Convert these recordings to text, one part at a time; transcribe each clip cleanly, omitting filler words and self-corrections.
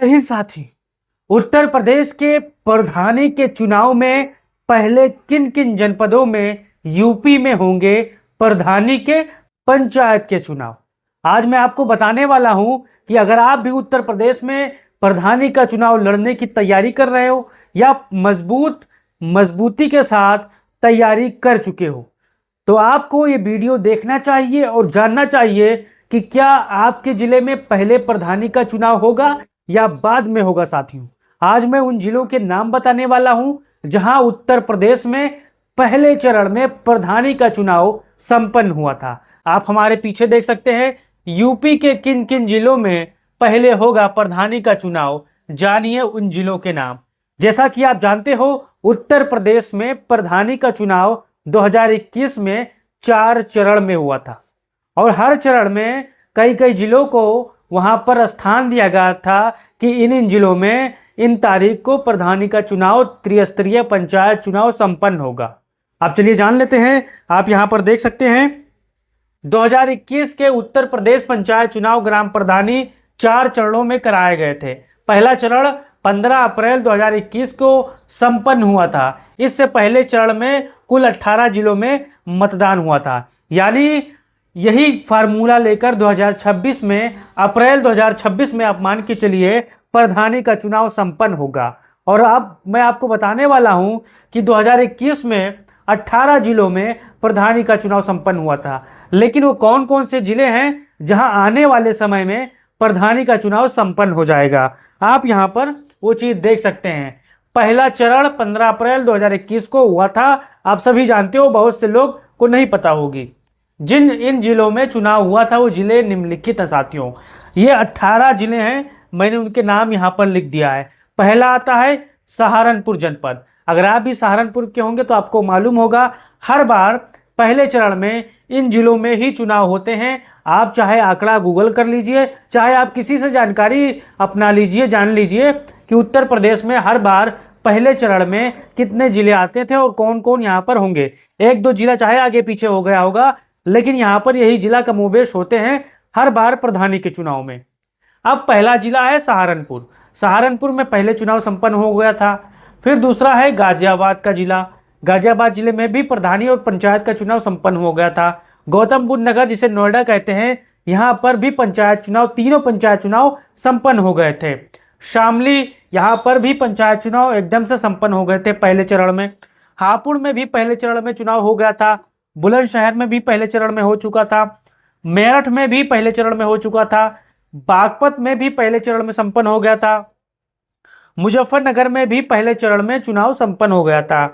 ही साथी, उत्तर प्रदेश के प्रधानी के चुनाव में पहले किन किन जनपदों में यूपी में होंगे प्रधानी के पंचायत के चुनाव। आज मैं आपको बताने वाला हूं कि अगर आप भी उत्तर प्रदेश में प्रधानी का चुनाव लड़ने की तैयारी कर रहे हो या मजबूती के साथ तैयारी कर चुके हो, तो आपको ये वीडियो देखना चाहिए और जानना चाहिए कि क्या आपके जिले में पहले प्रधानी का चुनाव होगा या बाद में होगा। साथियों, आज मैं उन जिलों के नाम बताने वाला हूं जहां उत्तर प्रदेश में पहले चरण में प्रधानी का चुनाव संपन्न हुआ था। आप हमारे पीछे देख सकते हैं यूपी के किन किन जिलों में पहले होगा प्रधानी का चुनाव। जानिए उन जिलों के नाम। जैसा कि आप जानते हो, उत्तर प्रदेश में प्रधानी का चुनाव 2021 में 4 चरण में हुआ था और हर चरण में कई कई जिलों को वहां पर स्थान दिया गया था कि इन जिलों में इन तारीख को प्रधानी का चुनाव त्रिस्तरीय पंचायत चुनाव संपन्न होगा। अब चलिए जान लेते हैं। आप यहां पर देख सकते हैं 2021 के उत्तर प्रदेश पंचायत चुनाव ग्राम प्रधानी 4 चरणों में कराए गए थे। पहला चरण 15 अप्रैल 2021 को संपन्न हुआ था। इससे पहले चरण में कुल 18 जिलों में मतदान हुआ था। यानी यही फार्मूला लेकर 2026 में अप्रैल 2026 में आप मान के चलिए प्रधानी का चुनाव संपन्न होगा। और अब मैं आपको बताने वाला हूं कि 2021 में 18 जिलों में प्रधानी का चुनाव संपन्न हुआ था, लेकिन वो कौन कौन से जिले हैं जहां आने वाले समय में प्रधानी का चुनाव संपन्न हो जाएगा। आप यहां पर वो चीज देख सकते हैं। पहला चरण 15 अप्रैल 2021 को हुआ था। आप सभी जानते हो, बहुत से लोग को नहीं पता होगी। जिन इन जिलों में चुनाव हुआ था वो जिले निम्नलिखित हैं साथियों। ये 18 जिले हैं, मैंने उनके नाम यहाँ पर लिख दिया है। पहला आता है सहारनपुर जनपद। अगर आप भी सहारनपुर के होंगे तो आपको मालूम होगा हर बार पहले चरण में इन जिलों में ही चुनाव होते हैं। आप चाहे आंकड़ा गूगल कर लीजिए, चाहे आप किसी से जानकारी अपना लीजिए, जान लीजिए कि उत्तर प्रदेश में हर बार पहले चरण में कितने जिले आते थे और कौन कौन यहाँ पर होंगे। 1-2 जिला चाहे आगे पीछे हो गया होगा, लेकिन यहाँ पर यही जिला कमोबेश होते हैं हर बार प्रधानी के चुनाव में। अब पहला जिला है सहारनपुर। सहारनपुर में पहले चुनाव संपन्न हो गया था। फिर दूसरा है गाजियाबाद का जिला। गाजियाबाद जिले में भी प्रधानी और पंचायत का चुनाव संपन्न हो गया था। गौतम बुद्ध नगर, जिसे नोएडा कहते हैं, यहाँ पर भी पंचायत चुनाव, तीनों पंचायत चुनाव संपन्न हो गए थे। शामली, यहाँ पर भी पंचायत चुनाव एकदम से संपन्न हो गए थे पहले चरण में। हापुड़ में भी पहले चरण में चुनाव हो गया था। बुलंदशहर में भी पहले चरण में हो चुका था। मेरठ में भी पहले चरण में हो चुका था। बागपत में भी पहले चरण में संपन्न हो गया था। मुजफ्फरनगर में भी पहले चरण में चुनाव संपन्न हो गया था।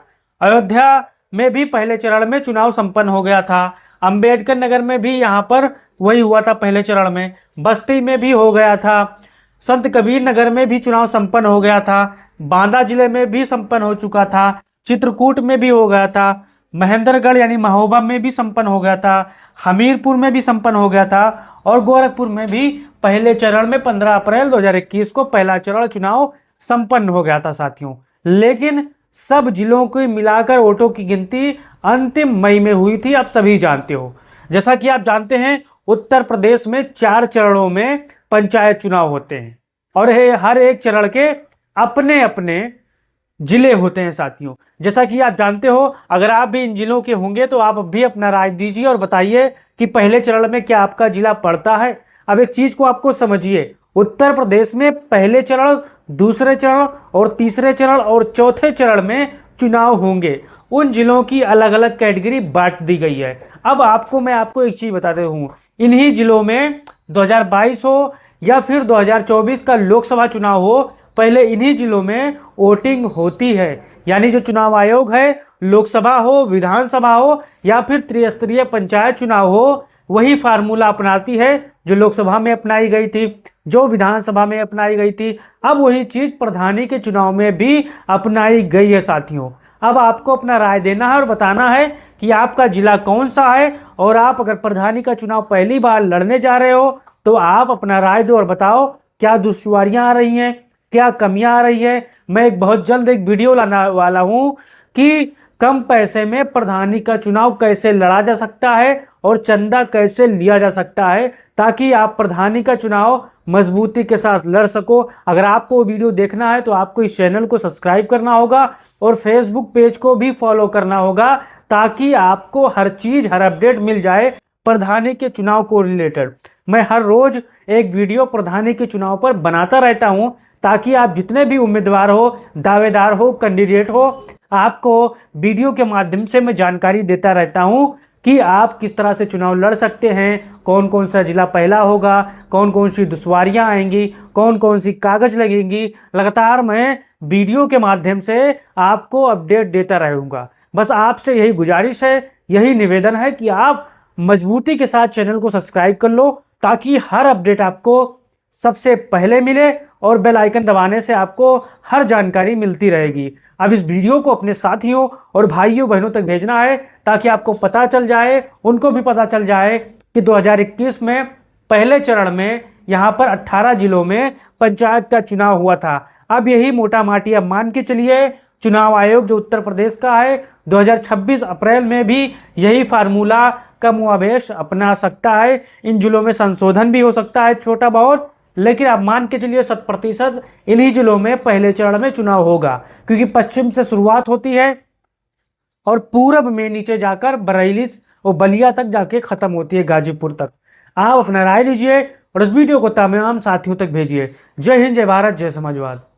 अयोध्या में भी पहले चरण में चुनाव संपन्न हो गया था। अंबेडकर नगर में भी यहाँ पर वही हुआ था पहले चरण में। बस्ती में भी हो गया था। संत कबीर नगर में भी चुनाव संपन्न हो गया था। बांदा जिले में भी संपन्न हो चुका था। चित्रकूट में भी हो गया था। महेंद्रगढ़ यानी महोबा में भी संपन्न हो गया था। हमीरपुर में भी संपन्न हो गया था और गोरखपुर में भी पहले चरण में 15 अप्रैल 2021 को पहला चरण चुनाव संपन्न हो गया था साथियों। लेकिन सब जिलों को मिलाकर वोटों की गिनती अंतिम मई में हुई थी, आप सभी जानते हो। जैसा कि आप जानते हैं उत्तर प्रदेश में 4 चरणों में पंचायत चुनाव होते हैं और हर एक चरण के अपने अपने जिले होते हैं साथियों। जैसा कि आप जानते हो, अगर आप भी इन जिलों के होंगे तो आप भी अपना राय दीजिए और बताइए कि पहले चरण में क्या आपका जिला पड़ता है। अब एक चीज को आपको समझिए, उत्तर प्रदेश में पहले चरण, दूसरे चरण और तीसरे चरण और चौथे चरण में चुनाव होंगे। उन जिलों की अलग अलग कैटेगरी बांट दी गई है। अब मैं आपको एक चीज बताते हूँ, इन्हीं जिलों में 2022 हो या फिर 2024 का लोकसभा चुनाव हो, पहले इन्हीं जिलों में वोटिंग होती है। यानी जो चुनाव आयोग है, लोकसभा हो, विधानसभा हो या फिर त्रिस्तरीय पंचायत चुनाव हो, वही फार्मूला अपनाती है जो लोकसभा में अपनाई गई थी, जो विधानसभा में अपनाई गई थी। अब वही चीज प्रधानी के चुनाव में भी अपनाई गई है साथियों। अब आपको अपना राय देना है और बताना है कि आपका जिला कौन सा है, और आप अगर प्रधानी का चुनाव पहली बार लड़ने जा रहे हो तो आप अपना राय दो और बताओ क्या दुश्वारियां आ रही हैं, क्या कमियां आ रही है। मैं बहुत जल्द एक वीडियो लाने वाला हूं कि कम पैसे में प्रधानी का चुनाव कैसे लड़ा जा सकता है और चंदा कैसे लिया जा सकता है, ताकि आप प्रधानी का चुनाव मजबूती के साथ लड़ सको। अगर आपको वो वीडियो देखना है तो आपको इस चैनल को सब्सक्राइब करना होगा और फेसबुक पेज को भी फॉलो करना होगा, ताकि आपको हर चीज़, हर अपडेट मिल जाए प्रधानी के चुनाव को रिलेटेड। मैं हर रोज़ एक वीडियो प्रधानी के चुनाव पर बनाता रहता हूं, ताकि आप जितने भी उम्मीदवार हो, दावेदार हो, कैंडिडेट हो, आपको वीडियो के माध्यम से मैं जानकारी देता रहता हूं कि आप किस तरह से चुनाव लड़ सकते हैं, कौन कौन सा जिला पहला होगा, कौन कौन सी दुश्वारियां आएंगी, कौन कौन सी कागज लगेंगी। लगातार मैं वीडियो के माध्यम से आपको अपडेट देता रहूँगा। बस आपसे यही गुजारिश है, यही निवेदन है कि आप मजबूती के साथ चैनल को सब्सक्राइब कर लो, ताकि हर अपडेट आपको सबसे पहले मिले और बेल आइकन दबाने से आपको हर जानकारी मिलती रहेगी। अब इस वीडियो को अपने साथियों और भाइयों बहनों तक भेजना है, ताकि आपको पता चल जाए, उनको भी पता चल जाए कि 2021 में पहले चरण में यहाँ पर 18 जिलों में पंचायत का चुनाव हुआ था। अब यही मोटा माटी अब मान के चलिए, चुनाव आयोग जो उत्तर प्रदेश का है 2026 अप्रैल में भी यही फार्मूला का मुआवेश अपना सकता है। इन जिलों में संशोधन भी हो सकता है छोटा बहुत, लेकिन आप मान के चलिए 100% इन्हीं जिलों में पहले चरण में चुनाव होगा, क्योंकि पश्चिम से शुरुआत होती है और पूरब में नीचे जाकर बरेली और बलिया तक जाके खत्म होती है, गाजीपुर तक। आप अपना राय लीजिए और इस वीडियो को तमाम साथियों तक भेजिए। जय हिंद, जय भारत, जय समाजवाद।